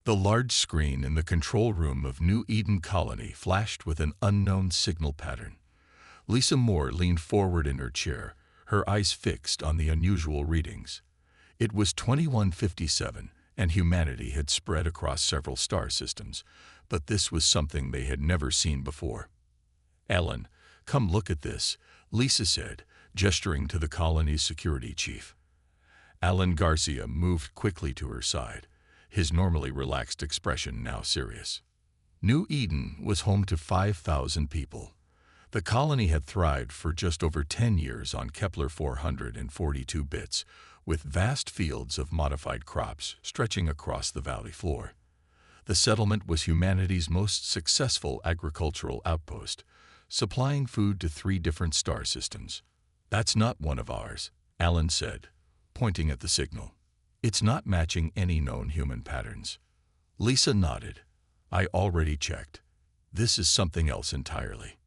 The large screen in the control room of New Eden Colony flashed with an unknown signal pattern. Lisa Moore leaned forward in her chair, her eyes fixed on the unusual readings. It was 2157, and humanity had spread across several star systems, but this was something they had never seen before. "Ellen, come look at this," Lisa said, gesturing to the colony's security chief. Alan Garcia moved quickly to her side, his normally relaxed expression now serious. New Eden was home to 5,000 people. The colony had thrived for just over 10 years on Kepler 442 bits, with vast fields of modified crops stretching across the valley floor. The settlement was humanity's most successful agricultural outpost, supplying food to 3 different star systems. "That's not one of ours," Alan said, pointing at the signal. "It's not matching any known human patterns." Lisa nodded. "I already checked. This is something else entirely."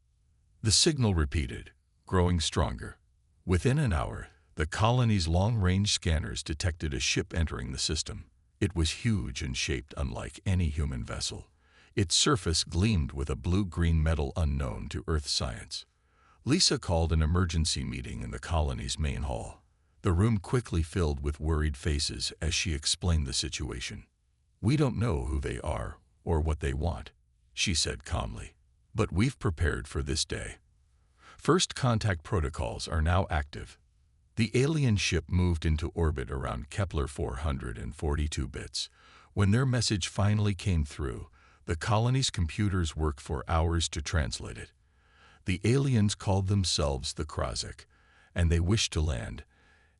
The signal repeated, growing stronger. Within an hour, the colony's long-range scanners detected a ship entering the system. It was huge and shaped unlike any human vessel. Its surface gleamed with a blue-green metal unknown to Earth science. Lisa called an emergency meeting in the colony's main hall. The room quickly filled with worried faces as she explained the situation. "We don't know who they are or what they want," she said calmly, "but we've prepared for this day. First contact protocols are now active." The alien ship moved into orbit around Kepler 442 bits. When their message finally came through, the colony's computers worked for hours to translate it. The aliens called themselves the Krasek, and they wished to land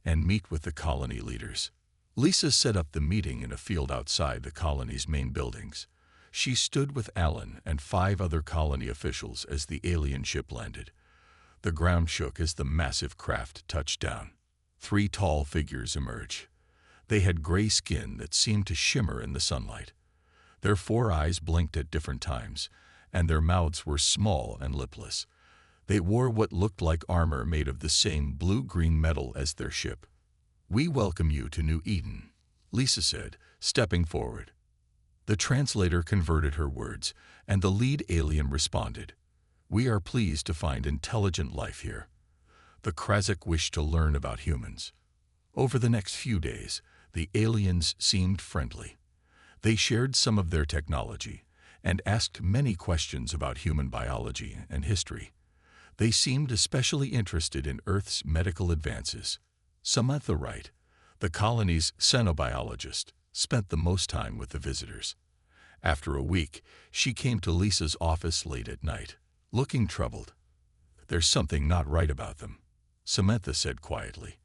and meet with the colony leaders. Lisa set up the meeting in a field outside the colony's main buildings. She stood with Alan and 5 other colony officials as the alien ship landed. The ground shook as the massive craft touched down. 3 tall figures emerged. They had gray skin that seemed to shimmer in the sunlight. Their 4 eyes blinked at different times, and their mouths were small and lipless. They wore what looked like armor made of the same blue-green metal as their ship. "We welcome you to New Eden," Lisa said, stepping forward. The translator converted her words, and the lead alien responded. "We are pleased to find intelligent life here. The Krasek wish to learn about humans." Over the next few days, the aliens seemed friendly. They shared some of their technology and asked many questions about human biology and history. They seemed especially interested in Earth's medical advances. Samantha Wright, the colony's xenobiologist, spent the most time with the visitors. After a week, she came to Lisa's office late at night, looking troubled. "There's something not right about them," Samantha said quietly.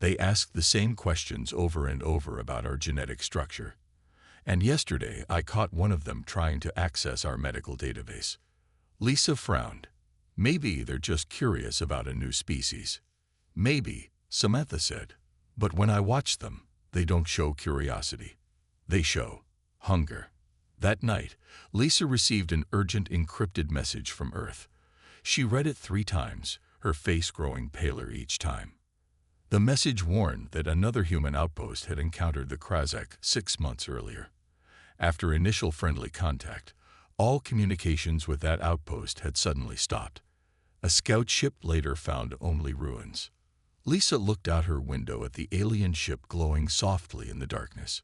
"They asked the same questions over and over about our genetic structure. And yesterday I caught one of them trying to access our medical database." Lisa frowned. "Maybe they're just curious about a new species." "Maybe," Samantha said. "But when I watch them, they don't show curiosity. They show hunger." That night, Lisa received an urgent encrypted message from Earth. She read it 3 times, her face growing paler each time. The message warned that another human outpost had encountered the Krasek 6 months earlier. After initial friendly contact, all communications with that outpost had suddenly stopped. A scout ship later found only ruins. Lisa looked out her window at the alien ship glowing softly in the darkness.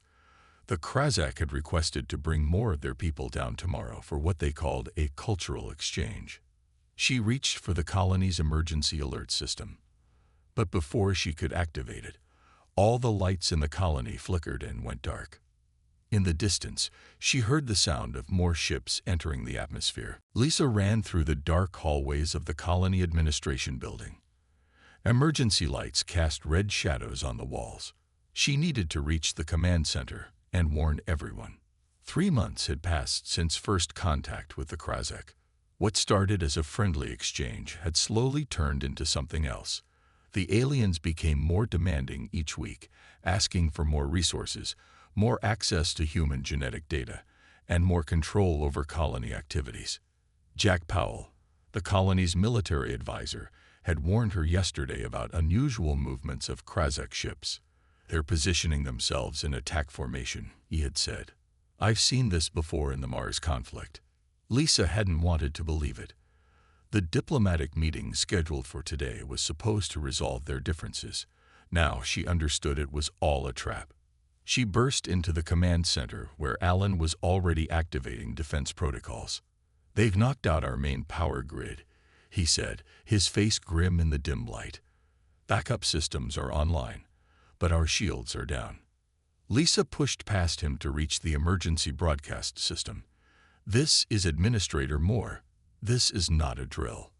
The Krasek had requested to bring more of their people down tomorrow for what they called a cultural exchange. She reached for the colony's emergency alert system. But before she could activate it, all the lights in the colony flickered and went dark. In the distance, she heard the sound of more ships entering the atmosphere. Lisa ran through the dark hallways of the colony administration building. Emergency lights cast red shadows on the walls. She needed to reach the command center and warn everyone. 3 months had passed since first contact with the Krasek. What started as a friendly exchange had slowly turned into something else. The aliens became more demanding each week, asking for more resources, more access to human genetic data, and more control over colony activities. Jack Powell, the colony's military advisor, had warned her yesterday about unusual movements of Krasek ships. "They're positioning themselves in attack formation," he had said. I've seen this before in the Mars conflict. Lisa hadn't wanted to believe it. The diplomatic meeting scheduled for today was supposed to resolve their differences. Now she understood it was all a trap. She burst into the command center where Alan was already activating defense protocols. "They've knocked out our main power grid," he said, his face grim in the dim light. "Backup systems are online, but our shields are down." Lisa pushed past him to reach the emergency broadcast system. "This is Administrator Moore. This is not a drill.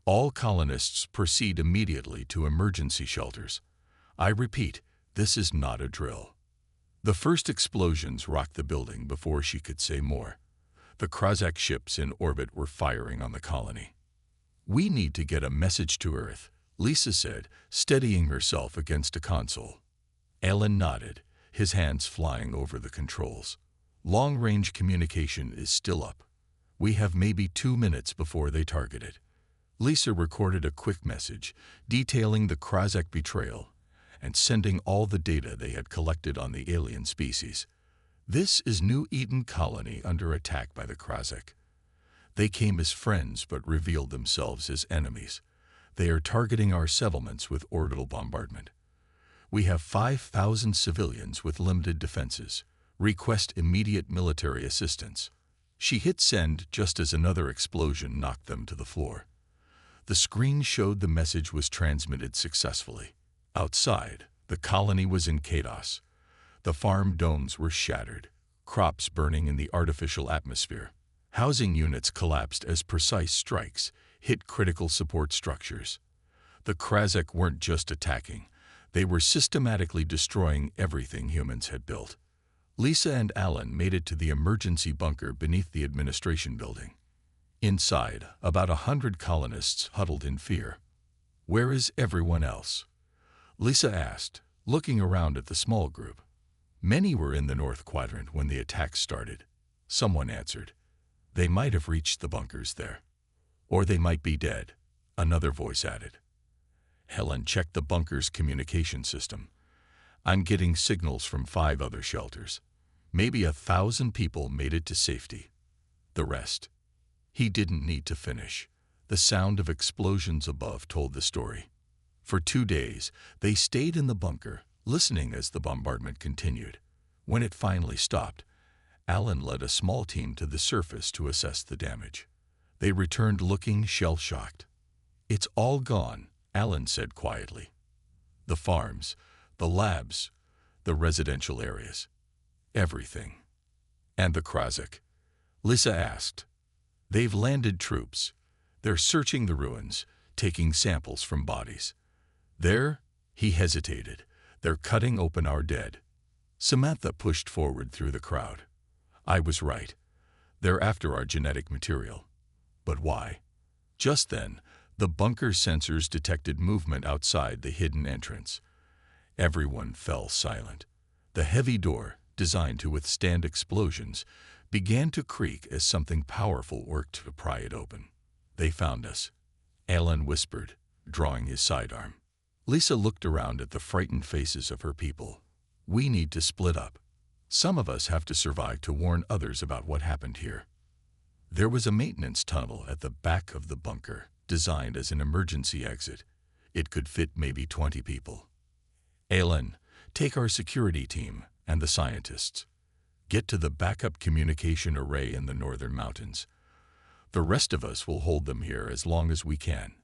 All colonists proceed immediately to emergency shelters. I repeat, this is not a drill." The first explosions rocked the building before she could say more. The Krozak ships in orbit were firing on the colony. "We need to get a message to Earth," Lisa said, steadying herself against a console. Alan nodded, his hands flying over the controls. "Long-range communication is still up. We have maybe 2 minutes before they target it." Lisa recorded a quick message detailing the Krozak betrayal and sending all the data they had collected on the alien species. "This is New Eden Colony under attack by the Krozak. They came as friends but revealed themselves as enemies. They are targeting our settlements with orbital bombardment. We have 5,000 civilians with limited defenses. Request immediate military assistance." She hit send just as another explosion knocked them to the floor. The screen showed the message was transmitted successfully. Outside, the colony was in chaos. The farm domes were shattered, crops burning in the artificial atmosphere. Housing units collapsed as precise strikes hit critical support structures. The Krozak weren't just attacking, they were systematically destroying everything humans had built. Lisa and Alan made it to the emergency bunker beneath the administration building. Inside, about 100 colonists huddled in fear. "Where is everyone else?" Lisa asked, looking around at the small group. "Many were in the North Quadrant when the attack started," someone answered. "They might have reached the bunkers there. Or they might be dead," another voice added. Helen checked the bunker's communication system. "I'm getting signals from 5 other shelters. Maybe 1,000 people made it to safety. The rest." He didn't need to finish. The sound of explosions above told the story. For 2 days, they stayed in the bunker, listening as the bombardment continued. When it finally stopped, Alan led a small team to the surface to assess the damage. They returned looking shell-shocked. "It's all gone," Alan said quietly. "The farms, the labs, the residential areas. Everything." "And the Krozak?" Lisa asked. "They've landed troops. They're searching the ruins, taking samples from bodies. He hesitated. "They're cutting open our dead." Samantha pushed forward through the crowd. "I was right. They're after our genetic material." "But why?" Just then, the bunker sensors detected movement outside the hidden entrance. Everyone fell silent. The heavy door, designed to withstand explosions, began to creak as something powerful worked to pry it open. "They found us," Alan whispered, drawing his sidearm. Lisa looked around at the frightened faces of her people. "We need to split up. Some of us have to survive to warn others about what happened here." There was a maintenance tunnel at the back of the bunker, designed as an emergency exit. It could fit maybe 20 people. "Alan, take our security team and the scientists. Get to the backup communication array in the northern mountains. The rest of us will hold them here as long as we can."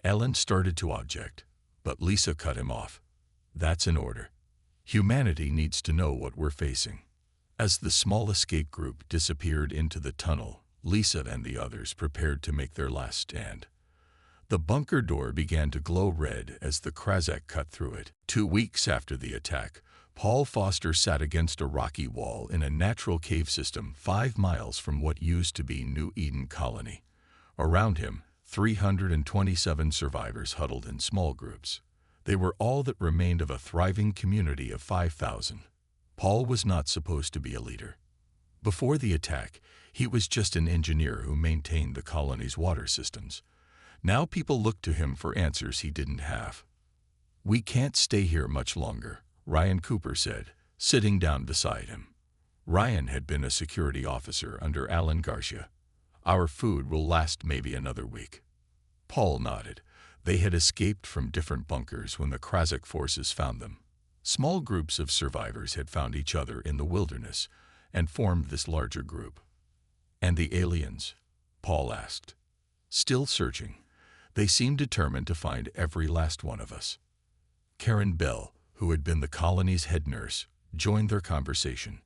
Alan started to object, but Lisa cut him off. "That's an order. Humanity needs to know what we're facing." As the small escape group disappeared into the tunnel, Lisa and the others prepared to make their last stand. The bunker door began to glow red as the Krozak cut through it. 2 weeks after the attack, Paul Foster sat against a rocky wall in a natural cave system 5 miles from what used to be New Eden Colony. Around him, 327 survivors huddled in small groups. They were all that remained of a thriving community of 5,000. Paul was not supposed to be a leader. Before the attack, he was just an engineer who maintained the colony's water systems. Now people looked to him for answers he didn't have. "We can't stay here much longer," Ryan Cooper said, sitting down beside him. Ryan had been a security officer under Alan Garcia. "Our food will last maybe another week." Paul nodded. They had escaped from different bunkers when the Krasik forces found them. Small groups of survivors had found each other in the wilderness and formed this larger group. "And the aliens?" Paul asked. "Still searching. They seem determined to find every last one of us." Karen Bell, who had been the colony's head nurse, joined their conversation.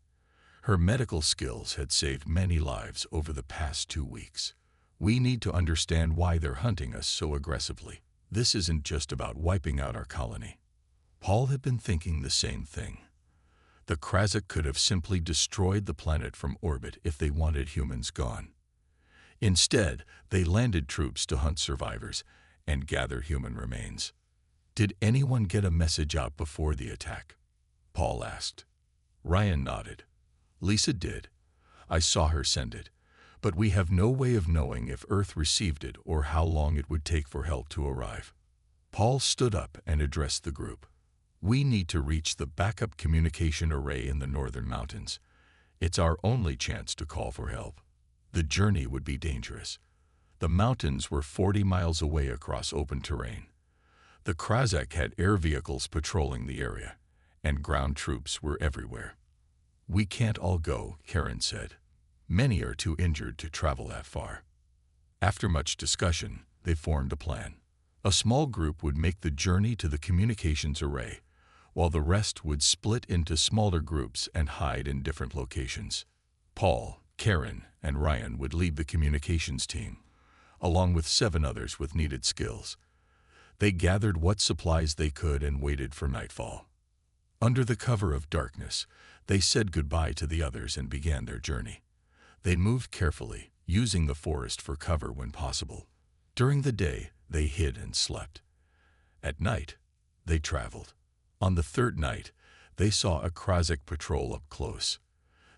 Her medical skills had saved many lives over the past 2 weeks. "We need to understand why they're hunting us so aggressively. This isn't just about wiping out our colony." Paul had been thinking the same thing. The Krasik could have simply destroyed the planet from orbit if they wanted humans gone. Instead, they landed troops to hunt survivors and gather human remains. "Did anyone get a message out before the attack?" Paul asked. Ryan nodded. "Lisa did. I saw her send it. But we have no way of knowing if Earth received it or how long it would take for help to arrive." Paul stood up and addressed the group. "We need to reach the backup communication array in the northern mountains. It's our only chance to call for help. The journey would be dangerous." The mountains were 40 miles away across open terrain. The Krasik had air vehicles patrolling the area, and ground troops were everywhere. "We can't all go," Karen said. "Many are too injured to travel that far." After much discussion, they formed a plan. A small group would make the journey to the communications array, while the rest would split into smaller groups and hide in different locations. Paul, Karen, and Ryan would lead the communications team, along with 7 others with needed skills. They gathered what supplies they could and waited for nightfall. Under the cover of darkness, they said goodbye to the others and began their journey. They moved carefully, using the forest for cover when possible. During the day, they hid and slept. At night, they traveled. On the 3rd night, they saw a Krasik patrol up close.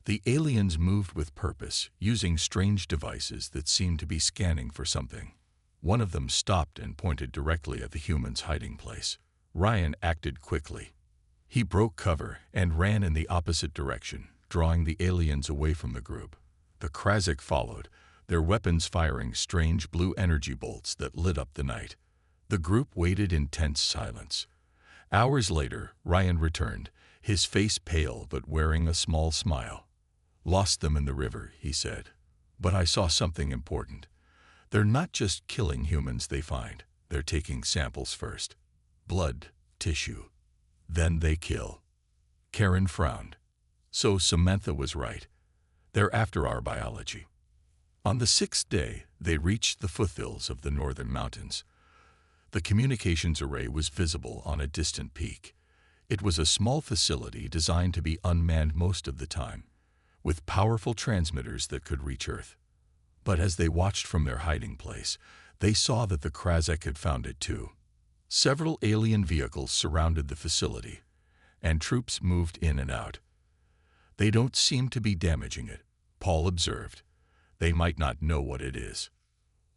The aliens moved with purpose, using strange devices that seemed to be scanning for something. One of them stopped and pointed directly at the humans' hiding place. Ryan acted quickly. He broke cover and ran in the opposite direction, drawing the aliens away from the group. The Krasik followed, their weapons firing strange blue energy bolts that lit up the night. The group waited in tense silence. Hours later, Ryan returned, his face pale but wearing a small smile. "Lost them in the river," he said. "But I saw something important. They're not just killing humans they find. They're taking samples first. Blood, tissue. Then they kill." Karen frowned. "So Samantha was right. They're after our biology." On the 6th day, they reached the foothills of the northern mountains. The communications array was visible on a distant peak. It was a small facility designed to be unmanned most of the time, with powerful transmitters that could reach Earth. But as they watched from their hiding place, they saw that the Krasik had found it too. Several alien vehicles surrounded the facility, and troops moved in and out. "They don't seem to be damaging it," Paul observed. "They might not know what it is.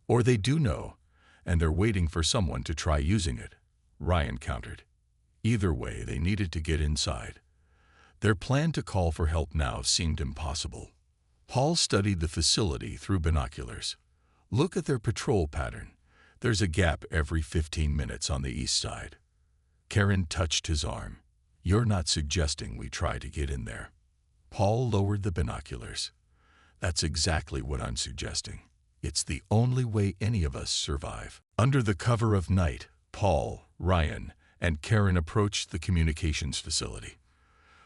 Or they do know, and they're waiting for someone to try using it," Ryan countered. Either way, they needed to get inside. Their plan to call for help now seemed impossible. Paul studied the facility through binoculars. "Look at their patrol pattern. There's a gap every 15 minutes on the east side." Karen touched his arm. "You're not suggesting we try to get in there?" Paul lowered the binoculars. "That's exactly what I'm suggesting. It's the only way any of us survive." Under the cover of night, Paul, Ryan, and Karen approached the communications facility.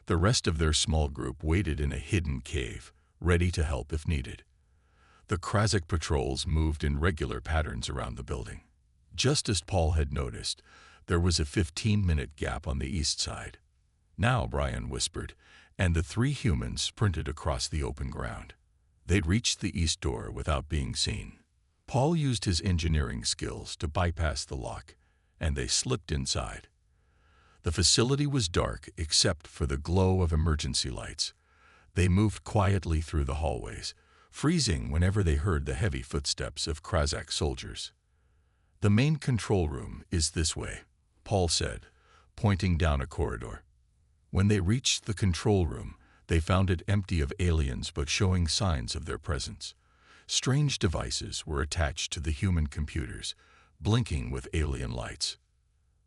The rest of their small group waited in a hidden cave, ready to help if needed. The Krasik patrols moved in regular patterns around the building. Just as Paul had noticed, there was a 15-minute gap on the east side. "Now," Brian whispered, and the 3 humans sprinted across the open ground. They'd reached the east door without being seen. Paul used his engineering skills to bypass the lock, and they slipped inside. The facility was dark except for the glow of emergency lights. They moved quietly through the hallways, freezing whenever they heard the heavy footsteps of Krasik soldiers. "The main control room is this way," Paul said, pointing down a corridor. When they reached the control room, They found it empty of aliens but showing signs of their presence. Strange devices were attached to the human computers, blinking with alien lights.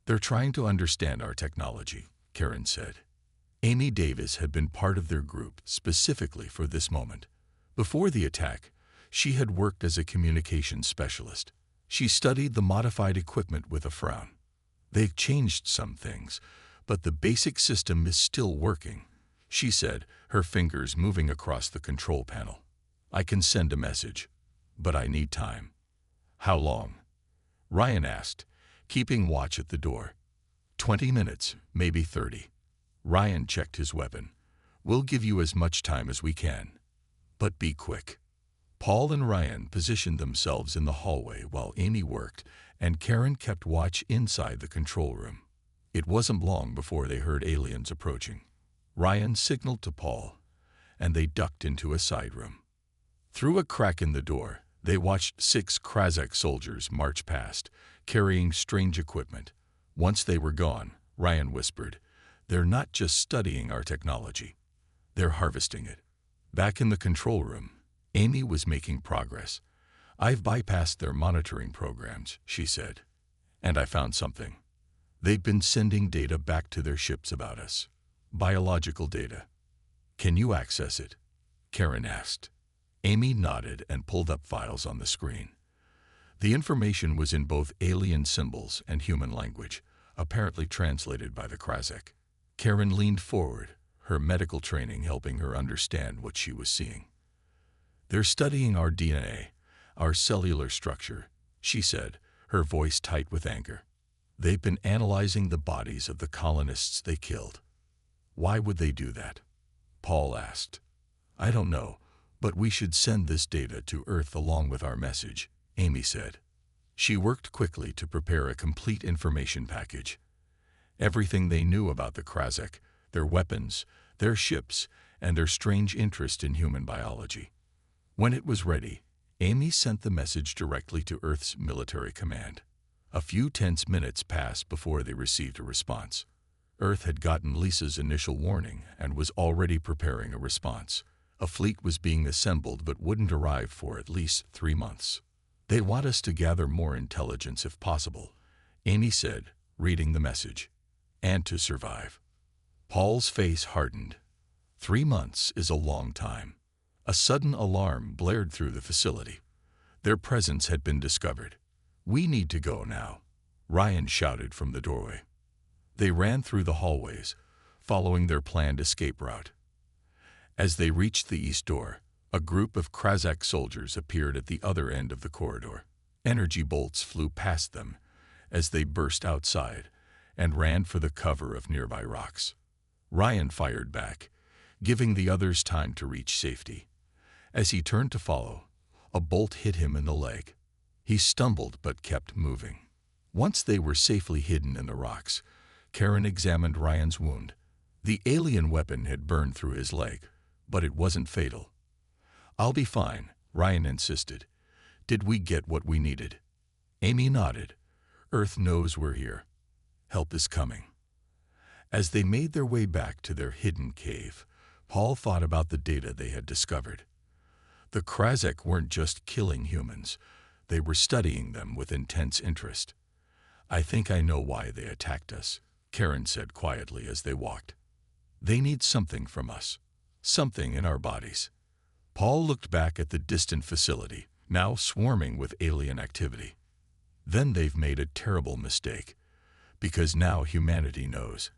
"They're trying to understand our technology," Karen said. Amy Davis had been part of their group specifically for this moment. Before the attack, she had worked as a communications specialist. She studied the modified equipment with a frown. "They've changed some things, but the basic system is still working," she said, her fingers moving across the control panel. "I can send a message, but I need time." "How long?" Ryan asked, keeping watch at the door. 20 minutes, maybe 30. Ryan checked his weapon. "We'll give you as much time as we can. But be quick." Paul and Ryan positioned themselves in the hallway while Amy worked, and Karen kept watch inside the control room. It wasn't long before they heard aliens approaching. Ryan signaled to Paul, and they ducked into a side room. Through a crack in the door, they watched 6 Krazakh soldiers march past, carrying strange equipment. Once they were gone, Ryan whispered, "They're not just studying our technology. They're harvesting it." Back in the control room, Amy was making progress. "I've bypassed their monitoring programs," she said. "And I found something. They've been sending data back to their ships about us. Biological data." "Can you access it?" Karen asked. Amy nodded and pulled up files on the screen. The information was in both alien symbols and human language, apparently translated by the Krazakh. Karen leaned forward, her medical training helping her understand what she was seeing. "They're studying our DNA, our cellular structure," she said, her voice tight with anger. "They've been analyzing the bodies of the colonists they killed." "Why would they do that?" Paul asked. "I don't know, but we should send this data to Earth along with our message," Amy said. She worked quickly to prepare a complete information package. Everything they knew about the Krazakh, their weapons, their ships, and their strange interest in human biology. When it was ready, Amy sent the message directly to Earth's military command. A few tense minutes passed before they received a response. Earth had gotten Lisa's initial warning and was already preparing a response. A fleet was being assembled but wouldn't arrive for at least 3 months. "They want us to gather more intelligence if possible," Amy said, reading the message. "And to survive." Paul's face hardened. 3 months is a long time. A sudden alarm blared through the facility. Their presence had been discovered. "We need to go now," Ryan shouted from the doorway. They ran through the hallways, following their planned escape route. As they reached the east door, a group of Krazakh soldiers appeared at the other end of the corridor. Energy bolts flew past them as they burst outside and ran for the cover of nearby rocks. Ryan fired back, giving the others time to reach safety. As he turned to follow, a bolt hit him in the leg. He stumbled but kept moving. Once they were safely hidden in the rocks, Karen examined Ryan's wound. The alien weapon had burned through his leg, but it wasn't fatal. "I'll be fine," Ryan insisted. "Did we get what we needed?" Amy nodded. "Earth knows we're here. Help is coming." As they made their way back to their hidden cave, Paul thought about the data they had discovered. The Krazakh weren't just killing humans. They were studying them with intense interest. "I think I know why they attacked us," Karen said quietly as they walked. "They need something from us. Something in our bodies." Paul looked back at the distant facility, now swarming with alien activity. "Then they've made a terrible mistake, because now humanity knows,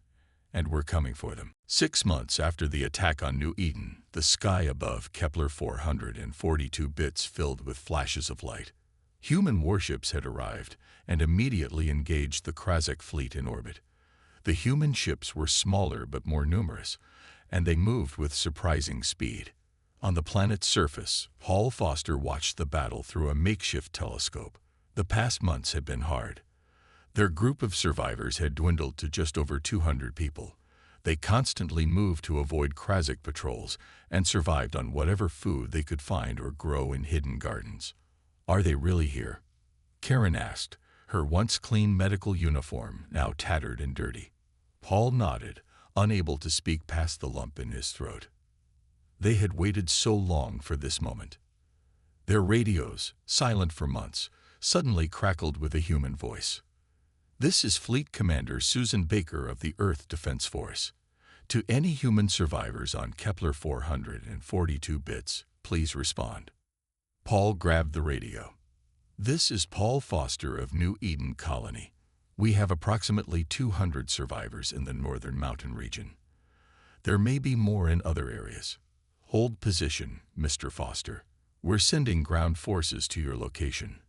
and we're coming for them." 6 months after the attack on New Eden, the sky above Kepler 442 bits filled with flashes of light. Human warships had arrived and immediately engaged the Krazakh fleet in orbit. The human ships were smaller but more numerous, and they moved with surprising speed. On the planet's surface, Paul Foster watched the battle through a makeshift telescope. The past months had been hard. Their group of survivors had dwindled to just over 200 people. They constantly moved to avoid Krazakh patrols and survived on whatever food they could find or grow in hidden gardens. "Are they really here?" Karen asked, her once clean medical uniform now tattered and dirty. Paul nodded, unable to speak past the lump in his throat. They had waited so long for this moment. Their radios, silent for months, suddenly crackled with a human voice. "This is Fleet Commander Susan Baker of the Earth Defense Force. To any human survivors on Kepler 442 bits, please respond." Paul grabbed the radio. "This is Paul Foster of New Eden Colony. We have approximately 200 survivors in the northern mountain region. There may be more in other areas. Hold position, Mr. Foster. We're sending ground forces to your location."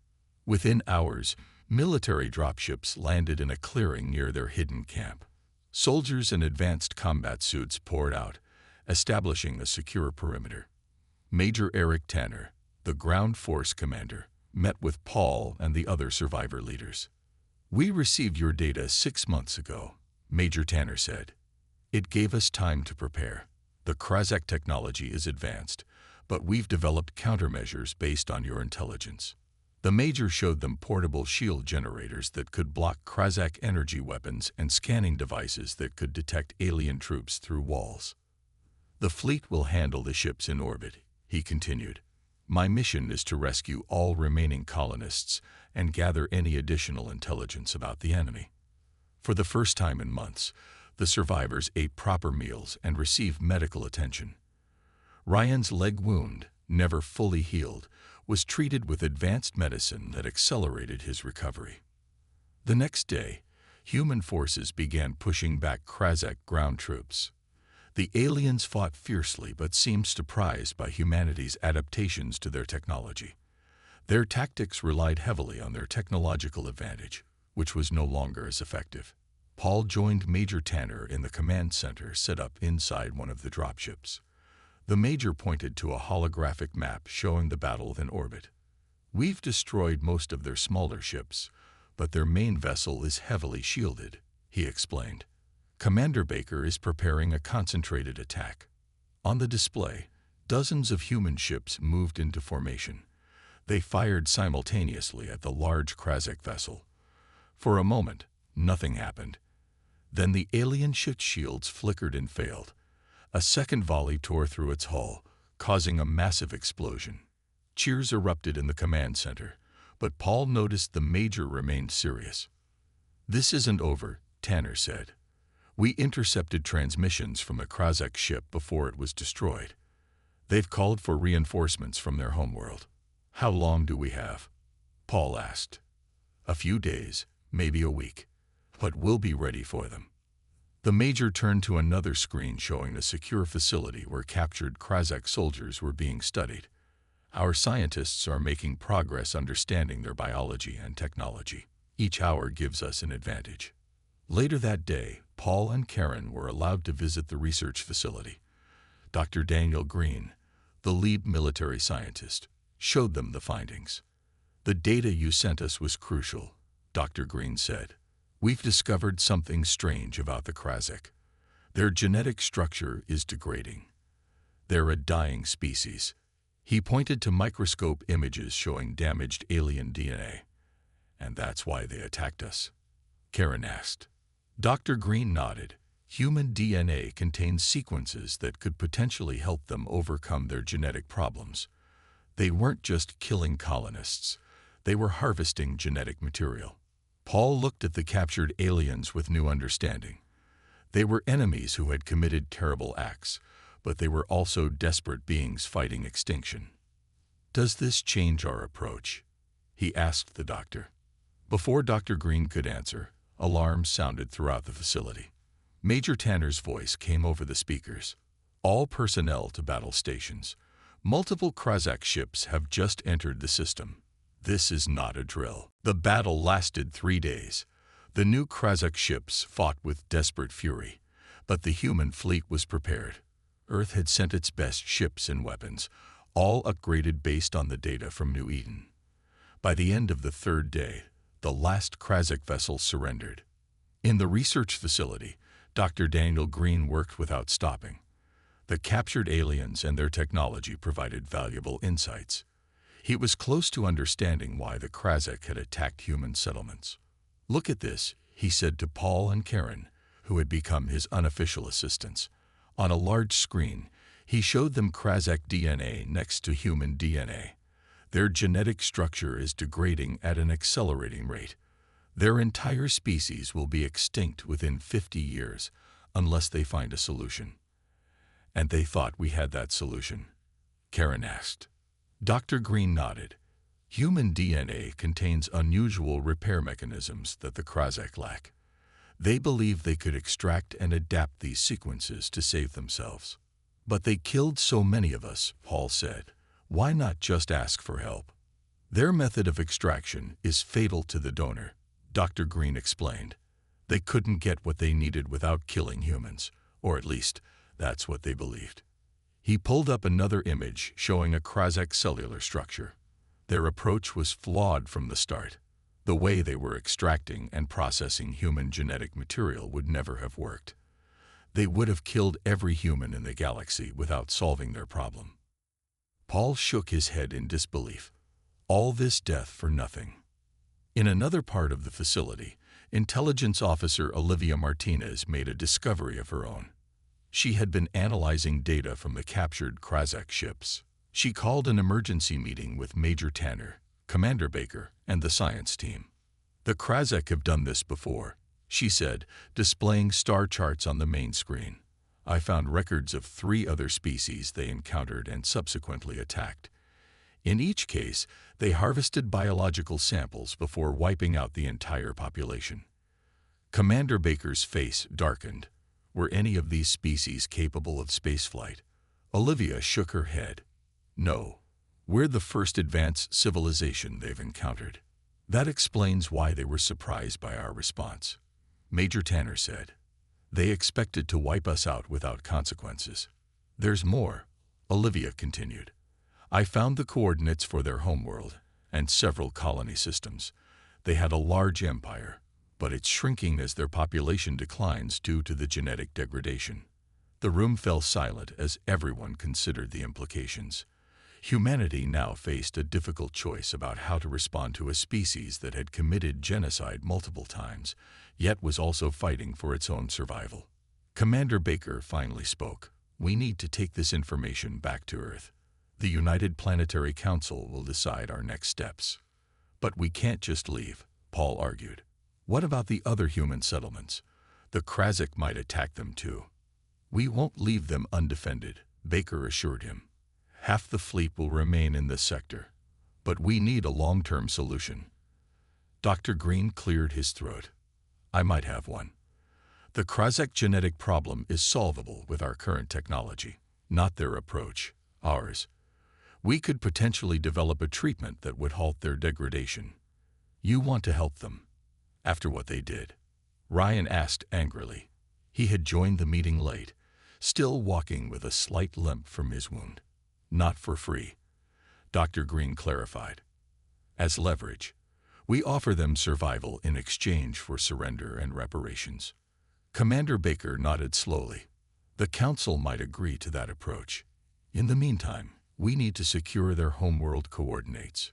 Within hours, military dropships landed in a clearing near their hidden camp. Soldiers in advanced combat suits poured out, establishing a secure perimeter. Major Eric Tanner, the ground force commander, met with Paul and the other survivor leaders. "We received your data 6 months ago," Major Tanner said. "It gave us time to prepare. The Krazak technology is advanced, but we've developed countermeasures based on your intelligence." The Major showed them portable shield generators that could block Krazak energy weapons and scanning devices that could detect alien troops through walls. "The fleet will handle the ships in orbit," he continued. "My mission is to rescue all remaining colonists and gather any additional intelligence about the enemy." For the first time in months, the survivors ate proper meals and received medical attention. Ryan's leg wound, never fully healed, was treated with advanced medicine that accelerated his recovery. The next day, human forces began pushing back Krazak ground troops. The aliens fought fiercely but seemed surprised by humanity's adaptations to their technology. Their tactics relied heavily on their technological advantage, which was no longer as effective. Paul joined Major Tanner in the command center set up inside one of the dropships. The Major pointed to a holographic map showing the battle in orbit. "We've destroyed most of their smaller ships, but their main vessel is heavily shielded," he explained. "Commander Baker is preparing a concentrated attack." On the display, dozens of human ships moved into formation. They fired simultaneously at the large Krazak vessel. For a moment, nothing happened. Then the alien ship's shields flickered and failed. A second volley tore through its hull, causing a massive explosion. Cheers erupted in the command center, but Paul noticed the Major remained serious. "This isn't over," Tanner said. "We intercepted transmissions from a Krazak ship before it was destroyed. They've called for reinforcements from their homeworld." "How long do we have?" Paul asked. "A few days, maybe a week, but we'll be ready for them." The Major turned to another screen showing a secure facility where captured Krazak soldiers were being studied. "Our scientists are making progress understanding their biology and technology. Each hour gives us an advantage." Later that day, Paul and Karen were allowed to visit the research facility. Dr. Daniel Green, the lead military scientist, showed them the findings. "The data you sent us was crucial," Dr. Green said. "We've discovered something strange about the Krazak. Their genetic structure is degrading. They're a dying species." He pointed to microscope images showing damaged alien DNA. "And that's why they attacked us?" Karen asked. Dr. Green nodded. "Human DNA contains sequences that could potentially help them overcome their genetic problems. They weren't just killing colonists. They were harvesting genetic material." Paul looked at the captured aliens with new understanding. They were enemies who had committed terrible acts, but they were also desperate beings fighting extinction. "Does this change our approach?" he asked the doctor. Before Dr. Green could answer, alarms sounded throughout the facility. Major Tanner's voice came over the speakers. "All personnel to battle stations. Multiple Krazak ships have just entered the system. This is not a drill." The battle lasted 3 days. The new Krazak ships fought with desperate fury, but the human fleet was prepared. Earth had sent its best ships and weapons, all upgraded based on the data from New Eden. By the end of the 3rd day, the last Krazak vessel surrendered. In the research facility, Dr. Daniel Green worked without stopping. The captured aliens and their technology provided valuable insights. He was close to understanding why the Krazak had attacked human settlements. "Look at this," he said to Paul and Karen, who had become his unofficial assistants. On a large screen, He showed them Krazak DNA next to human DNA. Their genetic structure is degrading at an accelerating rate. Their entire species will be extinct within 50 years unless they find a solution. And they thought we had that solution? Karen asked. Dr. Green nodded. Human DNA contains unusual repair mechanisms that the Krazak lack. They believe they could extract and adapt these sequences to save themselves. But they killed so many of us, Paul said. Why not just ask for help? Their method of extraction is fatal to the donor, Dr. Green explained. They couldn't get what they needed without killing humans, or at least, that's what they believed. He pulled up another image showing a Krazak cellular structure. Their approach was flawed from the start. The way they were extracting and processing human genetic material would never have worked. They would have killed every human in the galaxy without solving their problem. Paul shook his head in disbelief. All this death for nothing. In another part of the facility, Intelligence Officer Olivia Martinez made a discovery of her own. She had been analyzing data from the captured Krazak ships. She called an emergency meeting with Major Tanner, Commander Baker, and the science team. The Krazak have done this before, she said, displaying star charts on the main screen. I found records of 3 other species they encountered and subsequently attacked. In each case, they harvested biological samples before wiping out the entire population. Commander Baker's face darkened. Were any of these species capable of spaceflight? Olivia shook her head. No. We're the first advanced civilization they've encountered. That explains why they were surprised by our response. Major Tanner said. They expected to wipe us out without consequences. There's more, Olivia continued. I found the coordinates for their homeworld and several colony systems. They had a large empire, but it's shrinking as their population declines due to the genetic degradation. The room fell silent as everyone considered the implications. Humanity now faced a difficult choice about how to respond to a species that had committed genocide multiple times, yet was also fighting for its own survival. Commander Baker finally spoke. We need to take this information back to Earth. The United Planetary Council will decide our next steps. But we can't just leave, Paul argued. What about the other human settlements? The Krazak might attack them too. We won't leave them undefended, Baker assured him. Half the fleet will remain in this sector. But we need a long-term solution. Dr. Green cleared his throat. I might have one. The Krazak genetic problem is solvable with our current technology, not their approach, ours. We could potentially develop a treatment that would halt their degradation. You want to help them, after what they did? Ryan asked angrily. He had joined the meeting late, still walking with a slight limp from his wound. Not for free, Dr. Green clarified. As leverage, we offer them survival in exchange for surrender and reparations. Commander Baker nodded slowly. The Council might agree to that approach. In the meantime, we need to secure their homeworld coordinates.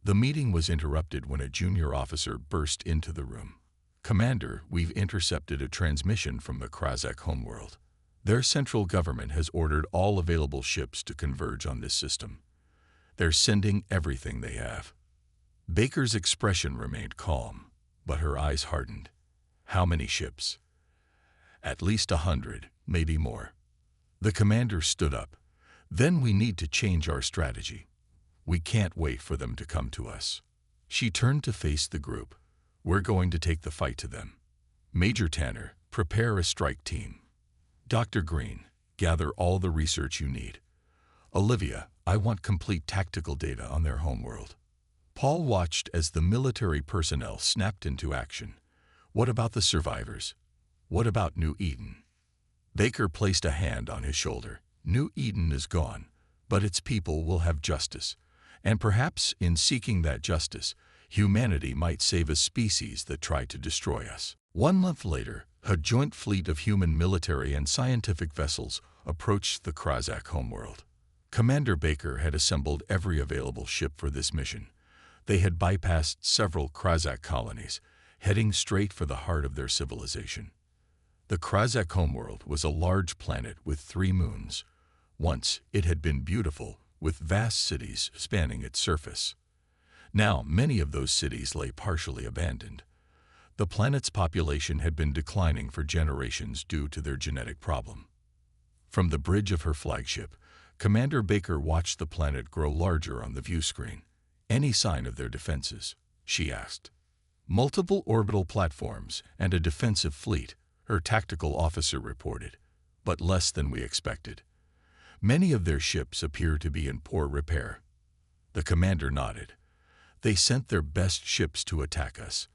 The meeting was interrupted when a junior officer burst into the room. Commander, we've intercepted a transmission from the Krazak homeworld. Their central government has ordered all available ships to converge on this system. They're sending everything they have. Baker's expression remained calm, but her eyes hardened. How many ships? At least 100, maybe more. The commander stood up. Then we need to change our strategy. We can't wait for them to come to us. She turned to face the group. We're going to take the fight to them. Major Tanner, prepare a strike team. Dr. Green, gather all the research you need. Olivia, I want complete tactical data on their homeworld. Paul watched as the military personnel snapped into action. What about the survivors? What about New Eden? Baker placed a hand on his shoulder. New Eden is gone, but its people will have justice. And perhaps in seeking that justice, humanity might save a species that tried to destroy us. 1 month later, a joint fleet of human military and scientific vessels approached the Krazak homeworld. Commander Baker had assembled every available ship for this mission. They had bypassed several Krazak colonies, heading straight for the heart of their civilization. The Krazak homeworld was a large planet with 3 moons. Once it had been beautiful, with vast cities spanning its surface. Now many of those cities lay partially abandoned. The planet's population had been declining for generations due to their genetic problem. From the bridge of her flagship, Commander Baker watched the planet grow larger on the view screen. "Any sign of their defenses?" she asked. "Multiple orbital platforms and a defensive fleet," her tactical officer reported, "but less than we expected. Many of their ships appear to be in poor repair." The commander nodded. "They sent their best ships to attack us,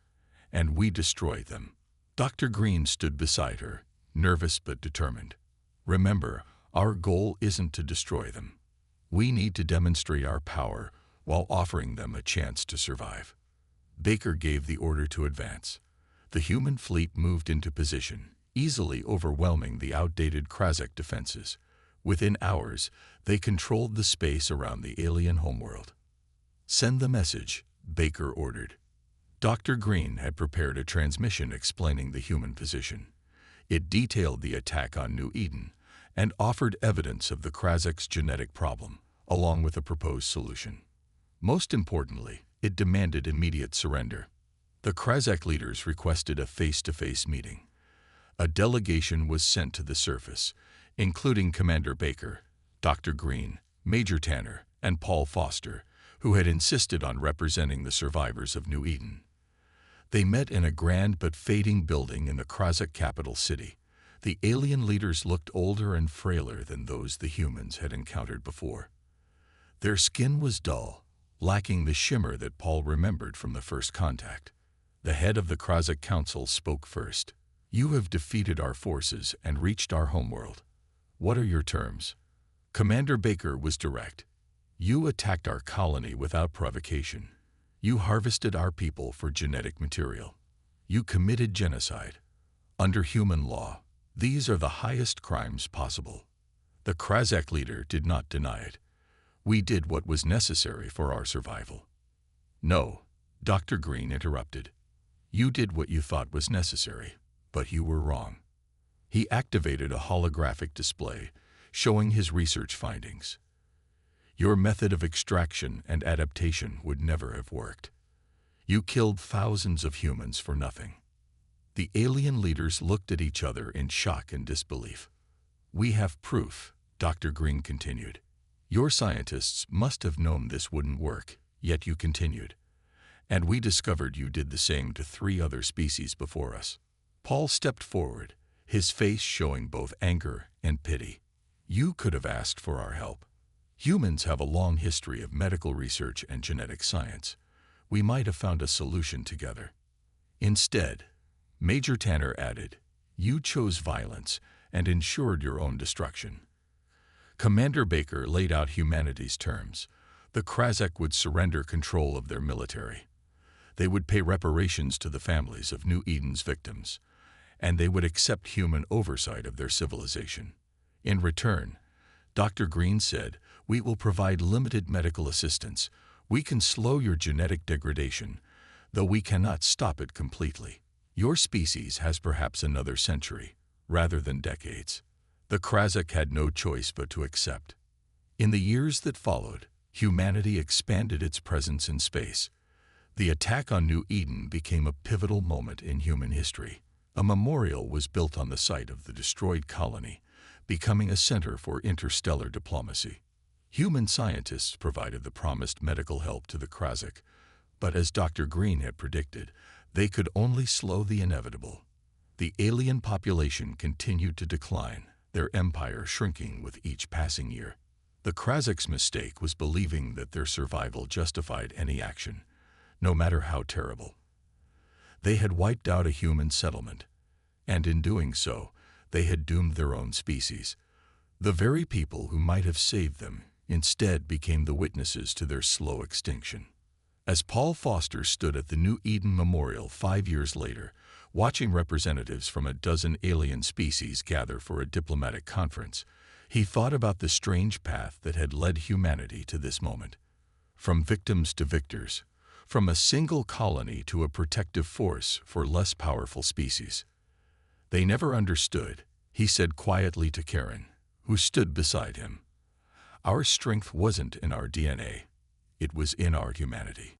and we destroyed them." Dr. Green stood beside her, nervous but determined. "Remember, our goal isn't to destroy them. We need to demonstrate our power while offering them a chance to survive." Baker gave the order to advance. The human fleet moved into position, easily overwhelming the outdated Krasek defenses. Within hours, they controlled the space around the alien homeworld. "Send the message," Baker ordered. Dr. Green had prepared a transmission explaining the human position. It detailed the attack on New Eden and offered evidence of the Krasek's genetic problem, along with a proposed solution. Most importantly, it demanded immediate surrender. The Krasek leaders requested a face-to-face meeting. A delegation was sent to the surface, including Commander Baker, Dr. Green, Major Tanner, and Paul Foster, who had insisted on representing the survivors of New Eden. They met in a grand but fading building in the Krasek capital city. The alien leaders looked older and frailer than those the humans had encountered before. Their skin was dull, lacking the shimmer that Paul remembered from the first contact. The head of the Krasek Council spoke first. "You have defeated our forces and reached our homeworld. What are your terms?" Commander Baker was direct. "You attacked our colony without provocation. You harvested our people for genetic material. You committed genocide. Under human law, these are the highest crimes possible." The Krasek leader did not deny it. "We did what was necessary for our survival." "No," Dr. Green interrupted. "You did what you thought was necessary, but you were wrong." He activated a holographic display, showing his research findings. "Your method of extraction and adaptation would never have worked. You killed thousands of humans for nothing." The alien leaders looked at each other in shock and disbelief. "We have proof," Dr. Green continued. "Your scientists must have known this wouldn't work, yet you continued. And we discovered you did the same to 3 other species before us." Paul stepped forward, his face showing both anger and pity. "You could have asked for our help. Humans have a long history of medical research and genetic science. We might have found a solution together. Instead," Major Tanner added, "you chose violence and ensured your own destruction." Commander Baker laid out humanity's terms. The Krasek would surrender control of their military. They would pay reparations to the families of New Eden's victims, and they would accept human oversight of their civilization. In return, Dr. Green said, "We will provide limited medical assistance. We can slow your genetic degradation, though we cannot stop it completely. Your species has perhaps another century, rather than decades." The Krasek had no choice but to accept. In the years that followed, humanity expanded its presence in space. The attack on New Eden became a pivotal moment in human history. A memorial was built on the site of the destroyed colony, becoming a center for interstellar diplomacy. Human scientists provided the promised medical help to the Krasek, but as Dr. Green had predicted, they could only slow the inevitable. The alien population continued to decline, their empire shrinking with each passing year. The Krasek's mistake was believing that their survival justified any action, no matter how terrible. They had wiped out a human settlement, and in doing so, they had doomed their own species. The very people who might have saved them instead became the witnesses to their slow extinction. As Paul Foster stood at the New Eden Memorial 5 years later, watching representatives from a dozen alien species gather for a diplomatic conference, he thought about the strange path that had led humanity to this moment. From victims to victors, from a single colony to a protective force for less powerful species. "They never understood," he said quietly to Karen, who stood beside him. Our strength wasn't in our DNA. It was in our humanity.